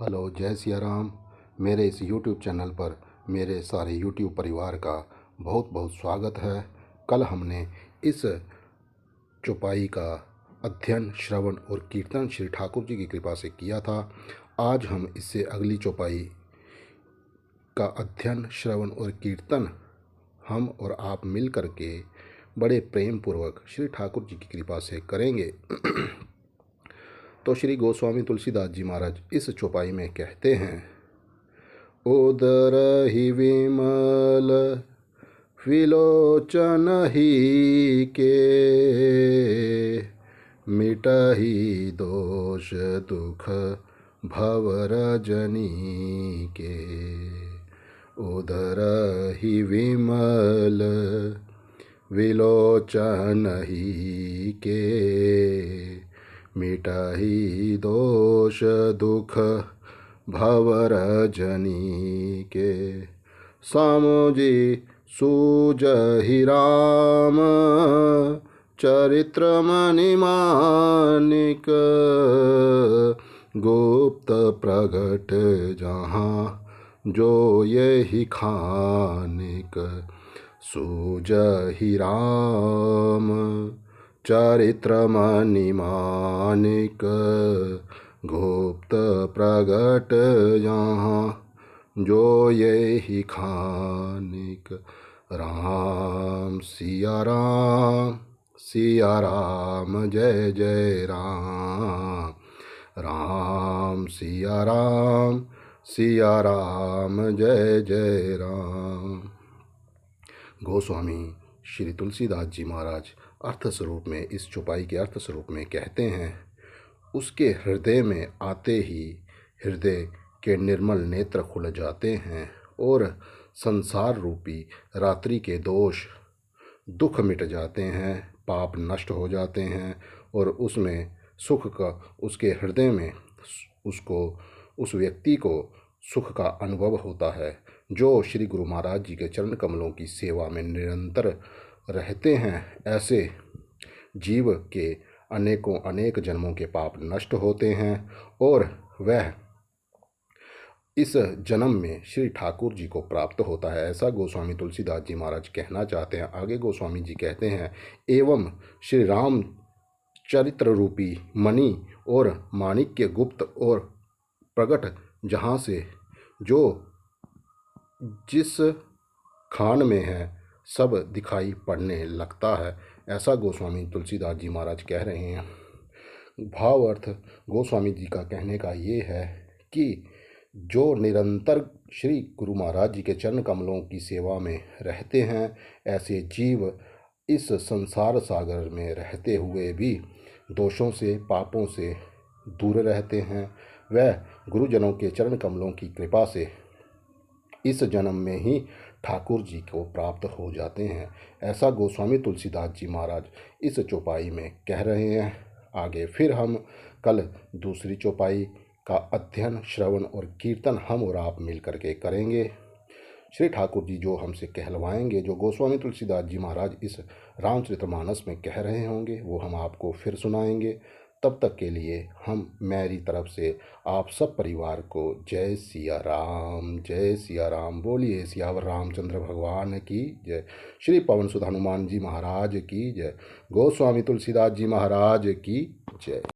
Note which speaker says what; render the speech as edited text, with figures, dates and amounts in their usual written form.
Speaker 1: Hello, जय सिया राम। मेरे इस यूट्यूब चैनल पर मेरे सारे यूट्यूब परिवार का बहुत बहुत स्वागत है। कल हमने इस चौपाई का अध्ययन, श्रवण और कीर्तन श्री ठाकुर जी की कृपा से किया था। आज हम इससे अगली चौपाई का अध्ययन, श्रवण और कीर्तन हम और आप मिल कर के बड़े प्रेम पूर्वक श्री ठाकुर जी की कृपा से करेंगे। तो श्री गोस्वामी तुलसीदास जी महाराज इस चौपाई में कहते हैं, उदर ही विमल विलोचन ही के, मिटहि दोष दुख भव रजनी के। उदर ही विमल विलोचन ही के, मिटहि दोष दुख भव रजनी के। सामुजी सूजहि राम चरित्र मणि मानिक, गुप्त प्रगट जहाँ जो यही खानिक। सूजहि राम चरित्र मणि मानिक, गुप्त प्रगट यहाँ जो यही खानिक। राम सिया राम, सिया राम जय जय राम। राम सिया राम, सिया राम जय जय राम। गोस्वामी श्री तुलसीदास जी महाराज अर्थ स्वरूप में, इस चौपाई के अर्थ स्वरूप में कहते हैं, उसके हृदय में आते ही हृदय के निर्मल नेत्र खुल जाते हैं और संसार रूपी रात्रि के दोष दुख मिट जाते हैं, पाप नष्ट हो जाते हैं और उसमें सुख का, उसके हृदय में उसको, उस व्यक्ति को सुख का अनुभव होता है जो श्री गुरु महाराज जी के चरण कमलों की सेवा में निरंतर रहते हैं। ऐसे जीव के अनेकों अनेक जन्मों के पाप नष्ट होते हैं और वह इस जन्म में श्री ठाकुर जी को प्राप्त होता है। ऐसा गोस्वामी तुलसीदास जी महाराज कहना चाहते हैं। आगे गोस्वामी जी कहते हैं, एवं श्री राम चरित्र रूपी मणि और माणिक्य गुप्त और प्रगट जहाँ से जो जिस खान में है सब दिखाई पड़ने लगता है। ऐसा गोस्वामी तुलसीदास जी महाराज कह रहे हैं। भाव अर्थ गोस्वामी जी का कहने का ये है कि जो निरंतर श्री गुरु महाराज जी के चरण कमलों की सेवा में रहते हैं, ऐसे जीव इस संसार सागर में रहते हुए भी दोषों से, पापों से दूर रहते हैं। वह गुरुजनों के चरण कमलों की कृपा से इस जन्म में ही ठाकुर जी को प्राप्त हो जाते हैं। ऐसा गोस्वामी तुलसीदास जी महाराज इस चौपाई में कह रहे हैं। आगे फिर हम कल दूसरी चौपाई का अध्ययन, श्रवण और कीर्तन हम और आप मिल करके करेंगे। श्री ठाकुर जी जो हमसे कहलवाएंगे, जो गोस्वामी तुलसीदास जी महाराज इस रामचरितमानस में कह रहे होंगे, वो हम आपको फिर सुनाएंगे। तब तक के लिए हम, मेरी तरफ से आप सब परिवार को जय सिया राम, जय सिया राम। बोलिए सियावर रामचंद्र भगवान की जय। श्री पवन सुत हनुमान जी महाराज की जय। गोस्वामी तुलसीदास जी महाराज की जय।